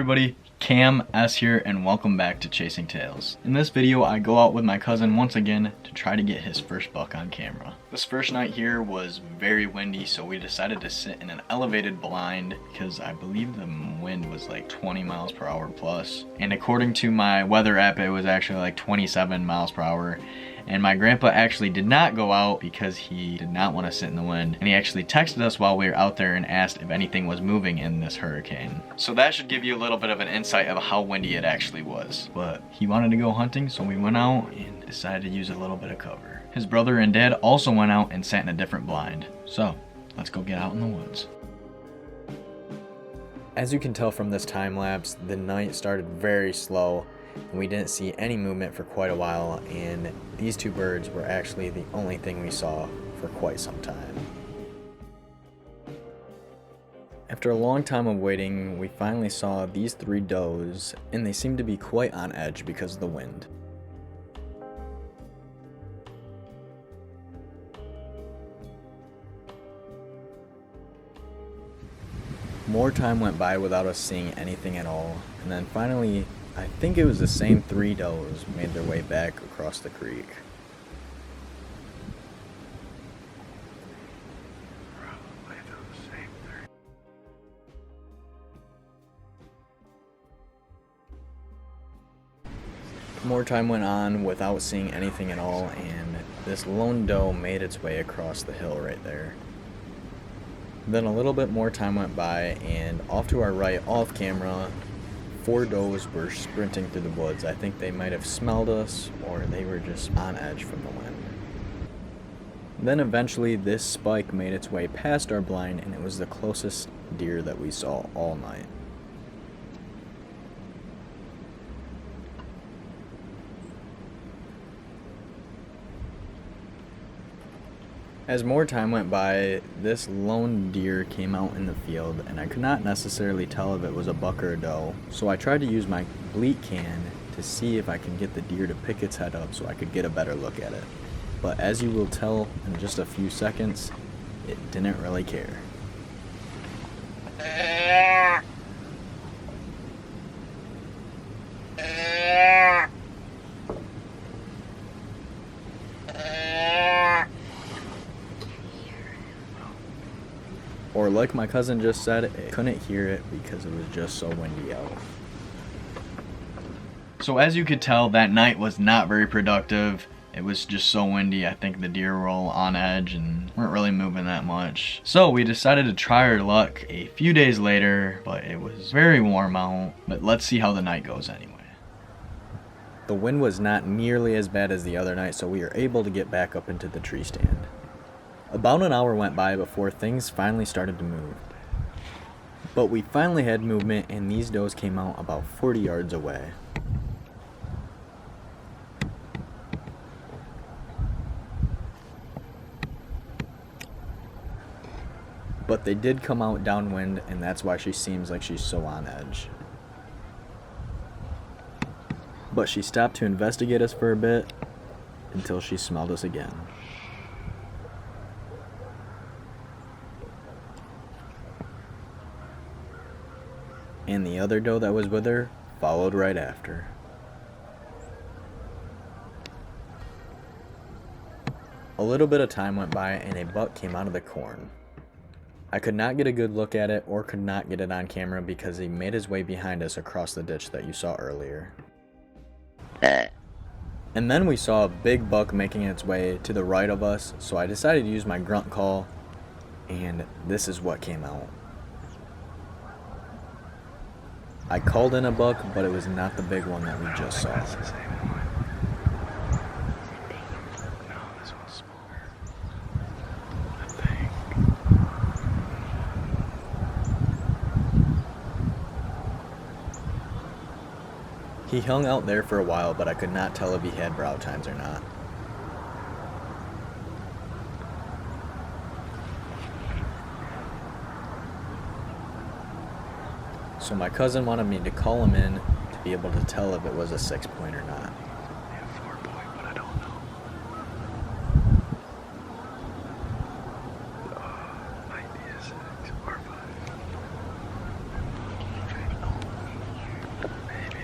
Everybody, Cam S here and welcome back to Chasing Tails. In this video I go out with my cousin once again to try to get his first buck on camera. This first night here was very windy, so we decided to sit in an elevated blind because I believe the wind was like 20 miles per hour plus, and according to my weather app it was actually like 27 miles per hour. And my grandpa actually did not go out because he did not want to sit in the wind. And he actually texted us while we were out there and asked if anything was moving in this hurricane. So that should give you a little bit of an insight of how windy it actually was. But he wanted to go hunting, so we went out and decided to use a little bit of cover. His brother and dad also went out and sat in a different blind. So let's go get out in the woods. As you can tell from this time lapse, the night started very slow. And we didn't see any movement for quite a while, and these two birds were actually the only thing we saw for quite some time. After a long time of waiting, we finally saw these three does, and they seemed to be quite on edge because of the wind. More time went by without us seeing anything at all, and then finally, I think it was the same three does made their way back across the creek. More time went on without seeing anything at all, and this lone doe made its way across the hill right there. Then a little bit more time went by, and off to our right, off camera, four does were sprinting through the woods. I think they might have smelled us, or they were just on edge from the wind. Then eventually this spike made its way past our blind, and it was the closest deer that we saw all night. As more time went by, this lone deer came out in the field, and I could not necessarily tell if it was a buck or a doe, so I tried to use my bleat can to see if I can get the deer to pick its head up so I could get a better look at it. But as you will tell in just a few seconds, it didn't really care. Or like my cousin just said, it couldn't hear it because it was just so windy out. So as you could tell, that night was not very productive. It was just so windy. I think the deer were all on edge and weren't really moving that much. So we decided to try our luck a few days later, but it was very warm out. But let's see how the night goes anyway. The wind was not nearly as bad as the other night, so we were able to get back up into the tree stand. About an hour went by before things finally started to move. But we finally had movement, and these does came out about 40 yards away. But they did come out downwind, and that's why she seems like she's so on edge. But she stopped to investigate us for a bit until she smelled us again. And the other doe that was with her followed right after. A little bit of time went by and a buck came out of the corn. I could not get a good look at it or could not get it on camera because he made his way behind us across the ditch that you saw earlier. And then we saw a big buck making its way to the right of us, so I decided to use my grunt call, and this is what came out. I called in a buck, but it was not the big one that we just saw. He hung out there for a while, but I could not tell if he had brow tines or not. So my cousin wanted me to call him in to be able to tell if it was a 6-point or not. Yeah, 4-point, but I don't know. Might be a 6 or 5. Maybe.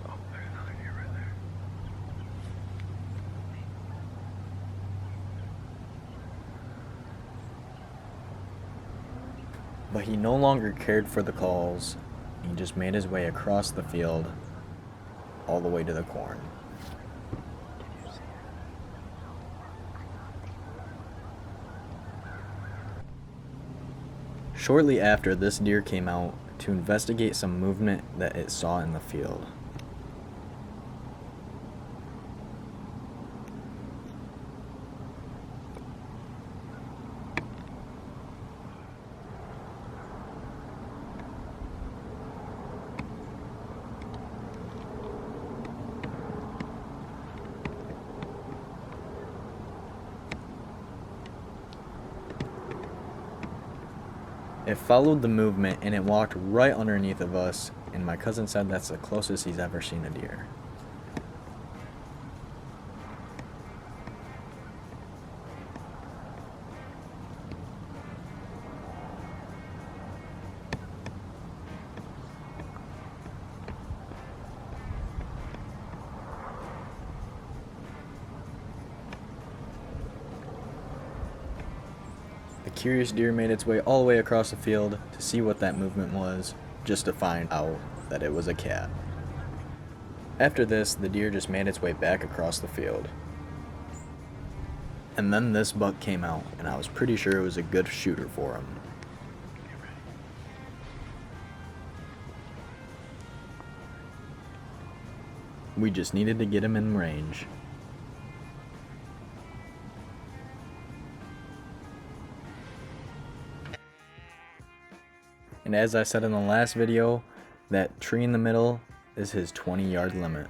Oh, there's another deer right there. But he no longer cared for the calls. He just made his way across the field all the way to the corn. Shortly after, this deer came out to investigate some movement that it saw in the field. It followed the movement and it walked right underneath of us, and my cousin said that's the closest he's ever seen a deer. The curious deer made its way all the way across the field to see what that movement was, just to find out that it was a cat. After this, the deer just made its way back across the field. And then this buck came out, and I was pretty sure it was a good shooter for him. We just needed to get him in range. And as I said in the last video, that tree in the middle is his 20-yard limit.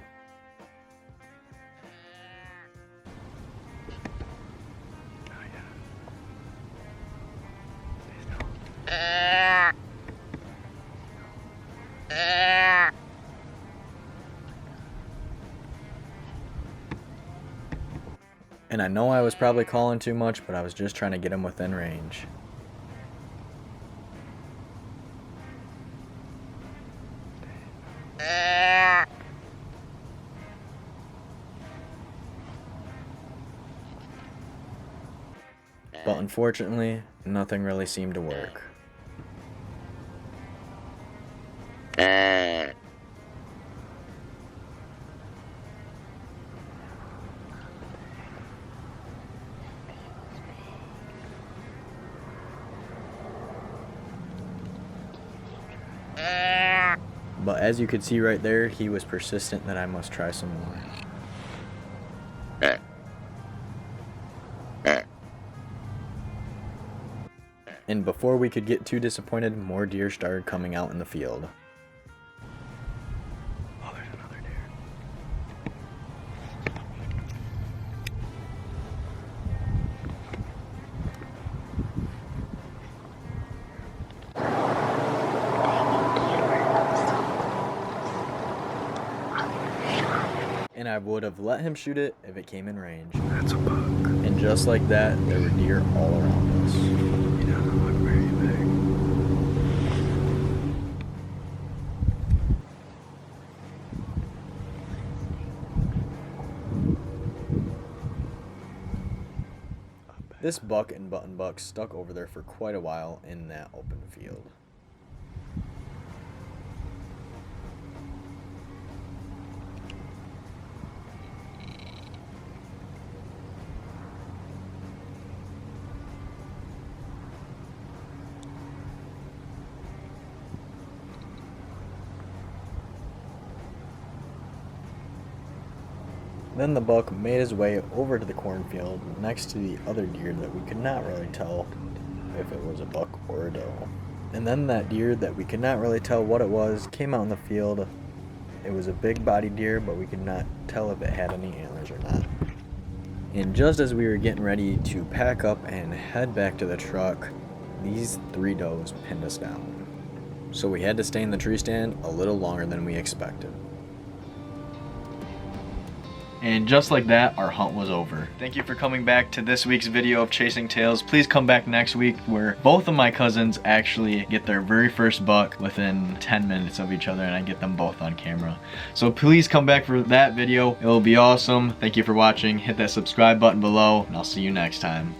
And I know I was probably calling too much, but I was just trying to get him within range. But unfortunately, nothing really seemed to work. But as you could see right there, he was persistent that I must try some more. And before we could get too disappointed, more deer started coming out in the field. Oh, there's another deer. And I would have let him shoot it if it came in range. That's a buck. And just like that, there were deer all around us. He doesn't look very big. This buck and button buck stuck over there for quite a while in that open field. Then the buck made his way over to the cornfield next to the other deer that we could not really tell if it was a buck or a doe. And then that deer that we could not really tell what it was came out in the field. It was a big bodied deer, but we could not tell if it had any antlers or not. And just as we were getting ready to pack up and head back to the truck, these 3 does pinned us down. So we had to stay in the tree stand a little longer than we expected. And just like that, our hunt was over. Thank you for coming back to this week's video of Chasing Tails. Please come back next week where both of my cousins actually get their very first buck within 10 minutes of each other, and I get them both on camera. So please come back for that video. It will be awesome. Thank you for watching. Hit that subscribe button below, and I'll see you next time.